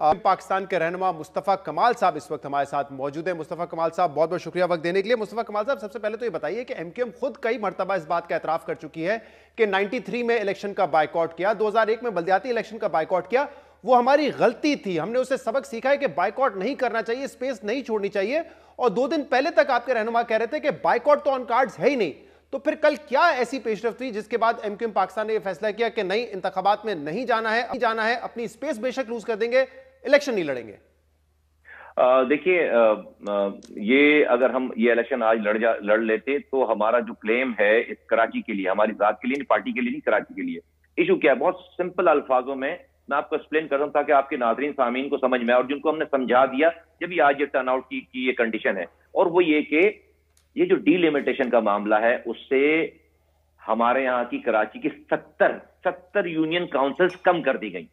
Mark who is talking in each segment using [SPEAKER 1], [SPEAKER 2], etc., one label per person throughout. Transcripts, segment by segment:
[SPEAKER 1] पाकिस्तान के रहनुमा मुस्तफ़ा कमाल साहब इस वक्त हमारे साथ मौजूद हैं। मुस्तफ़ा कमाल साहब, बहुत बहुत शुक्रिया वक्त देने के लिए। मुस्तफ़ा कमाल साहब, सबसे पहले तो ये बताइए कि एमक्यूएम खुद कई मरतबा इस बात का एतराफ़ कर चुकी है कि 93 में इलेक्शन का बायकॉट किया, 2001 में बल्दियाती इलेक्शन का बायकॉट किया, वो हमारी गलती थी, हमने उससे सबक सीखा है कि बायकॉट नहीं करना चाहिए, स्पेस नहीं छोड़नी चाहिए। और 2 दिन पहले तक आपके रहनुमा कह रहे थे कि बायकॉट तो ऑन कार्ड्स है ही नहीं। तो फिर कल क्या ऐसी पेशरफ्त हुई जिसके बाद एमक्यूएम पाकिस्तान ने यह फैसला किया कि नहीं, इंतखाबात में नहीं जाना है, अपनी स्पेस बेशक लूज कर देंगे, इलेक्शन नहीं लड़ेंगे?
[SPEAKER 2] देखिए, ये अगर हम ये इलेक्शन आज लड़ लेते तो हमारा जो क्लेम है इस कराची के लिए, हमारी जात के लिए नहीं, पार्टी के लिए नहीं, कराची के लिए। इशू क्या है, बहुत सिंपल अल्फाजों में मैं आपको एक्सप्लेन कर रहा हूं ताकि आपके नाज़रीन सामीन को समझ में आए, और जिनको हमने समझा दिया जब भी आज ये टर्नआउट की ये कंडीशन है। और वो ये कि ये जो डीलिमिटेशन का मामला है उससे हमारे यहाँ की कराची की 70 यूनियन काउंसिल्स कम कर दी गई।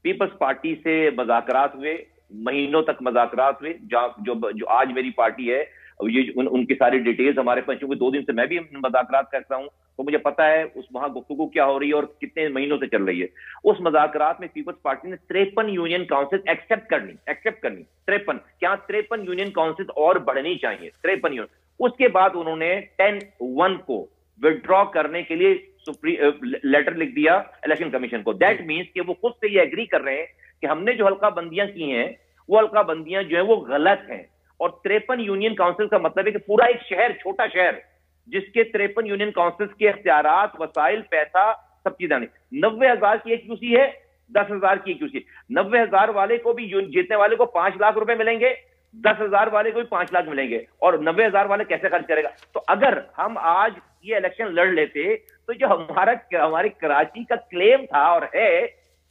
[SPEAKER 2] पीपल्स पार्टी से मज़ाकरात हुए, महीनों तक मज़ाकरात हुए, जो आज मेरी पार्टी है ये उनकी सारी डिटेल्स हमारे पास, क्योंकि 2 दिन से मैं भी मज़ाकरात करता हूं तो मुझे पता है उस वहां गुफ्तगू क्या हो रही है और कितने महीनों से चल रही है। उस मज़ाकरात में पीपल्स पार्टी ने 53 यूनियन काउंसिल एक्सेप्ट करनी 53, क्या 53 यूनियन काउंसिल और बढ़नी चाहिए, 53 यूनियन। उसके बाद उन्होंने 10/1 को विड्रॉ करने के लिए लेटर लिख दिया इलेक्शन कमीशन को। दैट मींस कि वो खुद से ये एग्री कर रहे हैं कि हमने जो हल्का बंदियां की हैं वो हल्का बंदियां जो है वो गलत हैं। और 53 यूनियन काउंसिल का मतलब है कि पूरा एक शहर, छोटा शहर जिसके 53 यूनियन काउंसिल के इख्तियारात, वसाइल, पैसा, सब चीजें आनी। 90,000 की एक यूसी है, 10,000 की एक यूसी। 90,000 वाले को भी, जीतने वाले को 5 लाख रुपए मिलेंगे, 10,000 वाले को भी 5 लाख मिलेंगे, और 90,000 वाले कैसे खर्च करेगा? तो अगर हम आज ये इलेक्शन लड़ लेते तो जो हमारी कराची का क्लेम था और है,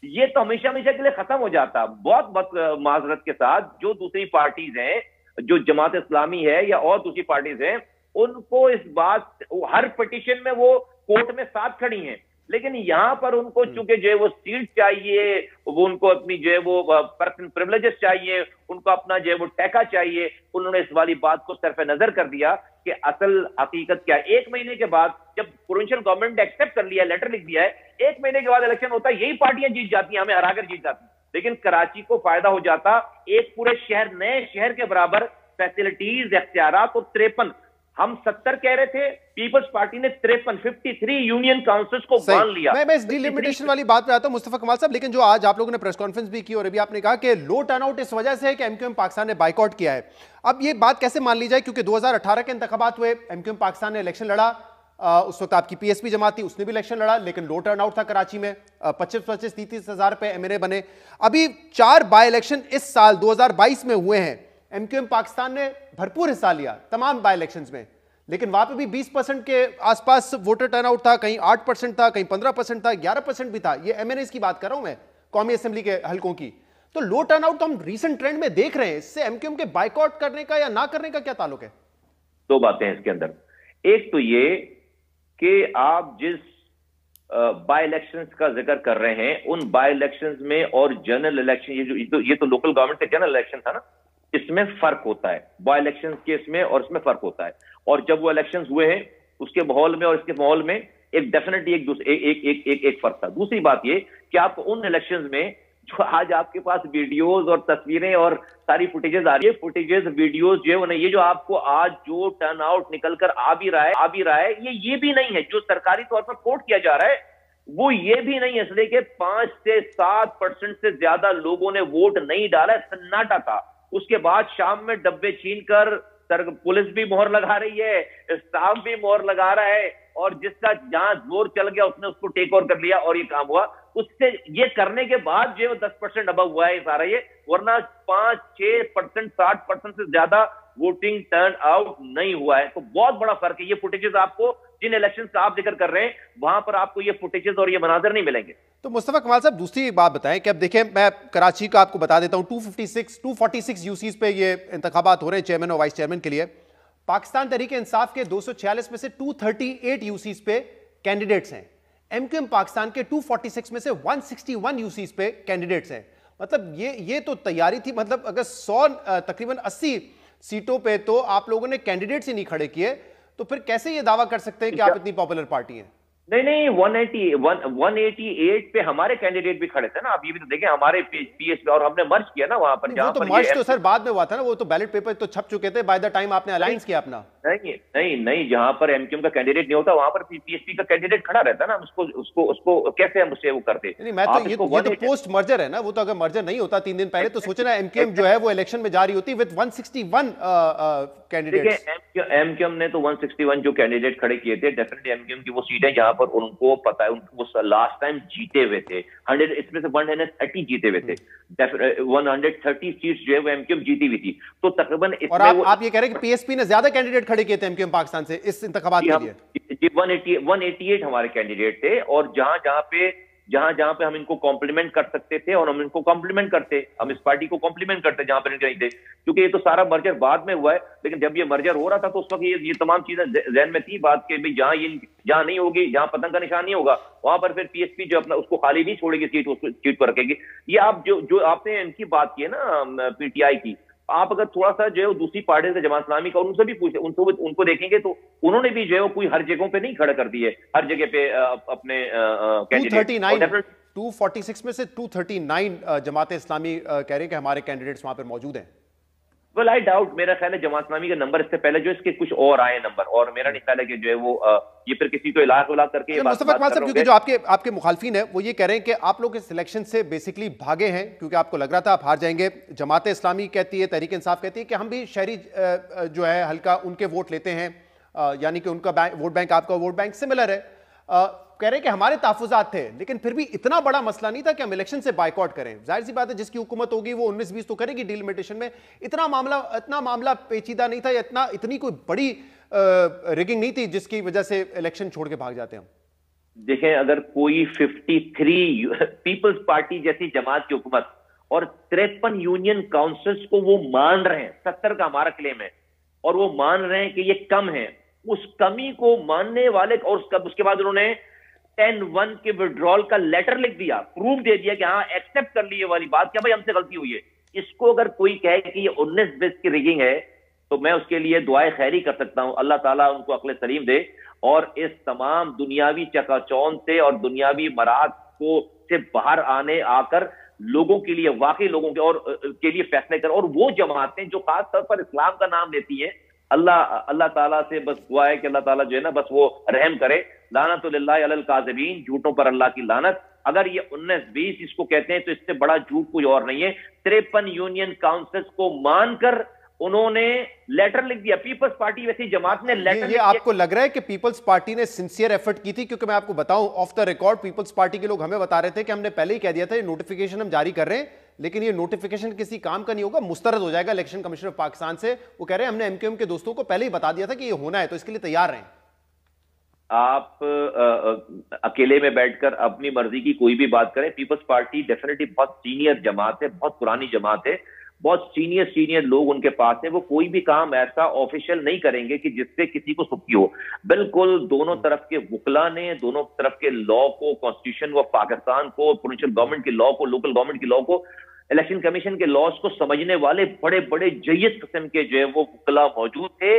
[SPEAKER 2] ये तो हमेशा हमेशा के लिए खत्म हो जाता। बहुत माजरत के साथ जो दूसरी पार्टीज हैं, जो जमात इस्लामी है या और दूसरी पार्टीज हैं, उनको इस बात, हर पिटीशन में वो कोर्ट में साथ खड़ी हैं, लेकिन यहां पर उनको चूंकि जो है वो सीट चाहिए, वो उनको अपनी जो है वो पर्सनल प्रिविलेजेस चाहिए, उनको अपना जो है वो टैका चाहिए। उन्होंने इस वाली बात को सरफ नजर कर दिया कि असल हकीकत क्या है। 1 महीने के बाद जब प्रोविंशियल गवर्नमेंट ने एक्सेप्ट कर लिया, लेटर लिख दिया है, 1 महीने के बाद इलेक्शन होता है, यही पार्टियां जीत जाती हैं, हमें हराकर जीत जाती हैं। लेकिन कराची को फायदा हो जाता, एक पूरे शहर, नए शहर के बराबर फैसिलिटीज, इख्तियारात, और 53, हम 70 कह रहे थे, पीपल्स पार्टी ने 53 यूनियन काउंसिल्स को मान लिया।
[SPEAKER 1] मैं इस डिलिमिटेशन वाली बात पे आता हूं मुस्तफा कमाल साहब, लेकिन जो आज आप लोगों ने प्रेस कॉन्फ्रेंस भी की और अभी आपने कहा कि लो टर्नआउट इस वजह से है कि एमक्यूएम पाकिस्तान ने बायकॉट किया है। अब ये बात कैसे मान ली जाए, क्योंकि 2018 के इंतखाबात हुए, एमक्यूएम पाकिस्तान ने इलेक्शन लड़ा, उस वक्त आपकी पीएसपी जमात थी, उसने भी इलेक्शन लड़ा, लेकिन लो टर्नआउट था कराची में, 25-30 हजार पे एमएनए बने। अभी 4 बाय इलेक्शन इस साल 2022 में हुए हैं, एमक्यूएम पाकिस्तान ने भरपूर हिस्सा लिया तमाम बाय इलेक्शंस में, लेकिन वहां पे भी 20% के आसपास वोटर टर्नआउट था, कहीं 8% था, कहीं 15% था, 11% भी था। ये एमएनएस की बात कर रहा हूं मैं, कौमी असेंबली के हलकों की। तो लो टर्नआउट तो हम रीसेंट ट्रेंड में देख रहे हैं, इससे एमक्यूएम के बायकॉट करने का या ना करने का क्या ताल्लुक है?
[SPEAKER 2] 2 बातें हैं इसके अंदर। एक तो ये कि आप जिस बाय इलेक्शंस का जिक्र कर रहे हैं, उन बाय इलेक्शंस में और जनरल इलेक्शन, ये तो लोकल गवर्नमेंट का जनरल इलेक्शन था ना, इसमें फर्क होता है। बाय इलेक्शंस के इसमें और इसमें फर्क होता है। और जब वो इलेक्शंस हुए हैं उसके माहौल में और इसके माहौल में एक डेफिनेटली एक फर्क था। दूसरी बात ये कि आपको उन इलेक्शंस में जो आज आपके पास वीडियोस और तस्वीरें और सारी फुटेजेस आ रही है, फुटेजेस, वीडियोस जो है, ये जो आपको आज जो टर्नआउट निकल कर आ भी रहा है, ये भी नहीं है जो सरकारी तौर पर कोट किया जा रहा है, वो ये भी नहीं है। इसलिए कि 5 से 7% से ज्यादा लोगों ने वोट नहीं डाला, सन्नाटा था। उसके बाद शाम में डब्बे छीन कर पुलिस भी मोहर लगा रही है, स्टाफ भी मोहर लगा रहा है, और जिसका जहां जोर चल गया उसने उसको टेक ओवर कर लिया और ये काम हुआ। उससे ये करने के बाद जो 10% अबव हुआ है सारा ये, वरना 5-6%, 60% से ज्यादा वोटिंग टर्न आउट नहीं हुआ है। तो बहुत बड़ा फर्क है। ये फुटेजेस आपको जिन इलेक्शन का आप जिक्र कर रहे हैं वहां पर आपको ये फुटेजेस और ये मनाजर नहीं मिलेंगे।
[SPEAKER 1] तो मुस्तफा कमाल साहब, दूसरी बात बताएं कि अब देखें, मैं कराची का आपको बता देता हूं, 246 यूसीज पे ये इंतखाबात हो रहे हैं चेयरमैन और वाइस चेयरमैन के लिए। पाकिस्तान तहरीक इंसाफ के 246 में से 238 यूसीज पे कैंडिडेट्स हैं, एमक्यूएम पाकिस्तान के 246 में से 161 यूसीज पे कैंडिडेट्स हैं। मतलब ये तो तैयारी थी, मतलब अगर 100 तकरीबन 80 सीटों पे तो आप लोगों ने कैंडिडेट्स ही नहीं खड़े किए, तो फिर कैसे ये दावा कर सकते हैं कि आप इतनी पॉपुलर पार्टी हैं?
[SPEAKER 2] नहीं नहीं, 188 पे हमारे कैंडिडेट भी खड़े थे ना। आप ये भी तो देखें, हमारे पीएसपी और हमने मर्ज किया ना वहां पर,
[SPEAKER 1] नहीं, वो
[SPEAKER 2] जहां
[SPEAKER 1] तो
[SPEAKER 2] पर
[SPEAKER 1] मर्ज
[SPEAKER 2] ये
[SPEAKER 1] तो सर बाद में हुआ था ना, वो तो बैलेट पेपर तो छप चुके थे बाय द टाइम आपने अलायंस किया अपना।
[SPEAKER 2] नहीं नहीं नहीं, जहां पर एमक्यूएम का कैंडिडेट नहीं होता वहां पर पीएसपी का कैंडिडेट खड़ा रहता ना। हम उसको उसको उसको कैसे हम उससे वो करते?
[SPEAKER 1] नहीं, मैं तो
[SPEAKER 2] आप
[SPEAKER 1] ये
[SPEAKER 2] इसको
[SPEAKER 1] तो पोस्ट मर्जर है ना, वो तो अगर मर्जर नहीं होता 3 दिन पहले तो सोचे ना एमकेएम जो है वो इलेक्शन में जा रही होती विद 161 कैंडिडेट्स।
[SPEAKER 2] देखिए, एमक्यूएम ने तो 161 जो कैंडिडेट खड़े किए थे, डेफिनेटली एमक्यूएम की वो सीटें जहां पर उनको पता है, उनको वो लास्ट टाइम जीते हुए थे 100, इसमें से 130 जीते हुए थे। 130 सीट्स जो है वो एमक्यूएम जीती हुई थी, तो तकरीबन
[SPEAKER 1] और आप ये कह रहे हैं कि पीएसपी ने ज्यादा कैंडिडेट खड़े किए थे एमकेएम पाकिस्तान से इस इंतखाबात के लिए?
[SPEAKER 2] जी, 188 हमारे कैंडिडेट थे, और जहां जहां पे हम इनको कॉम्प्लीमेंट कर सकते थे और हम इनको कॉम्प्लीमेंट करते, हम इस पार्टी को कॉम्प्लीमेंट करते जहां पर इनके नहीं थे, क्योंकि ये तो सारा मर्जर बाद में हुआ है। लेकिन जब ये मर्जर हो रहा था तो उस वक्त ये तमाम चीजें जहन में थी बात के भाई, जहां नहीं होगी, जहां पतंग का निशान नहीं होगा, वहां पर फिर पीएसपी जो अपना उसको खाली नहीं छोड़ेगी सीट, उसको सीट पर रखेगी। ये आप जो आपने इनकी बात की है ना पीटीआई की, आप अगर थोड़ा सा जो है दूसरी पार्टी से जमात इस्लामी का उनसे भी पूछे, उनको देखेंगे तो उन्होंने भी जो है कोई हर जगहों पे नहीं खड़ा कर दिए, हर जगह पे अपने कैंडिडेट।
[SPEAKER 1] 246 में से 239 जमात इस्लामी कह रहे हैं कि हमारे कैंडिडेट्स वहां पर मौजूद हैं।
[SPEAKER 2] वेल आई डाउट, मेरा ख्याल है जमात इस्लामी का नंबर इससे पहले जो इसके कुछ और आए नंबर, और मेरा नहीं ख्याल है कि जो है वो ये फिर किसी को इलाक उलाक करके ये
[SPEAKER 1] मुस्तफा कमाल साहब, क्योंकि जो आपके मुखालफीन है वो ये कह रहे हैं कि आप लोग इस सिलेक्शन से बेसिकली भागे हैं क्योंकि आपको लग रहा था आप हार जाएंगे। जमात इस्लामी कहती है, तहरीक इंसाफ कहती है कि हम भी शहरी जो है हल्का उनके वोट लेते हैं, यानी कि उनका वोट बैंक आपका वोट बैंक सिमिलर है। कह रहे हैं कि हमारे तहफुजात थे, लेकिन फिर भी इतना बड़ा मसला नहीं था कि हम इलेक्शन से बाइकआउट करें। जाहिर सी बात है जिसकी हुकूमत होगी वो 19-20 तो करेगी डीलिमिटेशन में। इतना मामला पेचीदा नहीं था, या इतनी कोई बड़ी रिगिंग नहीं थी जिसकी वजह से इलेक्शन छोड़ के भाग जाते हम।
[SPEAKER 2] देखें, अगर कोई 53 पीपल्स पार्टी जैसी जमात की हुकूमत और 53 यूनियन काउंसिल्स को वो मान रहे हैं, 70 का हमारा क्लेम है, और वो मान रहे हैं कि ये कम है, उस कमी को मानने वाले, और उसके बाद उन्होंने 10-1 के विड्रॉल का लेटर लिख दिया, प्रूफ दे दिया कि हाँ एक्सेप्ट कर ली ये वाली बात, क्या भाई हमसे गलती हुई है। इसको अगर कोई कहे कि ये 19-20 की रिगिंग है तो मैं उसके लिए दुआए खैरी कर सकता हूं, अल्लाह ताला उनको अक्ल सलीम दे, और इस तमाम दुनियावी चकाचौंध से और दुनियावी मराद को से बाहर आकर लोगों के लिए, वाकई लोगों के और के लिए फैसले कर। और वो जमातें जो खास तौर पर इस्लाम का नाम लेती हैं, अल्लाह ताला से बस दुआ है कि अल्लाह ताला जो है ना बस वो रहम करे। लानतुलिल्लाहि अलल काज़िबीन, झूठों पर अल्लाह की लानत। अगर ये 19-20 इसको कहते हैं तो इससे बड़ा झूठ कोई और नहीं है। 53 यूनियन काउंसिल्स को मानकर उन्होंने लेटर लिख दिया। पीपल्स पार्टी वैसी जमात ने लेटर
[SPEAKER 1] ये आपको लग रहा है कि पीपल्स पार्टी ने सिंसियर एफर्ट की थी? क्योंकि मैं आपको बताऊं, off the record People's Party के लोग हमें बता रहे थे कि हमने पहले ही कह दिया था ये नोटिफिकेशन हम जारी कर रहे हैं, लेकिन ये नोटिफिकेशन किसी काम का नहीं होगा, मुस्तरद हो जाएगा इलेक्शन कमीशन ऑफ पाकिस्तान से। वो कह रहे हैं हमने एमक्यूएम के दोस्तों को पहले ही बता दिया था कि ये होना है, तो इसके लिए तैयार रहें।
[SPEAKER 2] आप अकेले में बैठकर अपनी मर्जी की कोई भी बात करें, पीपल्स पार्टी डेफिनेटली बहुत सीनियर जमात है, बहुत पुरानी जमात है, बहुत सीनियर लोग उनके पास है। वो कोई भी काम ऐसा ऑफिशियल नहीं करेंगे कि जिससे किसी को सुखी हो। बिल्कुल दोनों तरफ के वकला ने, दोनों तरफ के लॉ को, कॉन्स्टिट्यूशन व पाकिस्तान को, प्रोविंशियल गवर्नमेंट के लॉ को, लोकल गवर्नमेंट के लॉ को, इलेक्शन कमीशन के लॉज को समझने वाले बड़े बड़े जय्यद किस्म के जो है वो वकला मौजूद थे,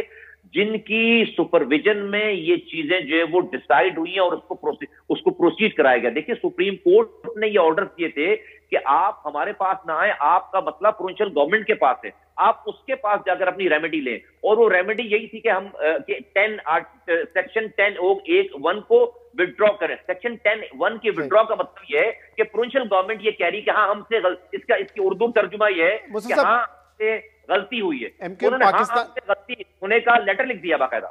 [SPEAKER 2] जिनकी सुपरविजन में ये चीजें जो है वो डिसाइड हुई हैं और उसको प्रोसीड कराया गया। देखिए, सुप्रीम कोर्ट ने ये ऑर्डर दिए थे कि आप हमारे पास ना आए, आपका मसला प्रोविंशियल गवर्नमेंट के पास है, आप उसके पास जाकर अपनी रेमेडी लें। और वो रेमेडी यही थी कि हम सेक्शन 10(1) को विड्रॉ करें। सेक्शन 10(1) के विड्रॉ का मतलब यह है कि प्रोविंशियल गवर्नमेंट ये कह रही कि हाँ हमसे इसकी उर्दू तर्जुमा यह है कि हाँ से गलती हुई है। उन्होंने हाँ से गलती होने का लेटर लिख दिया बाकायदा।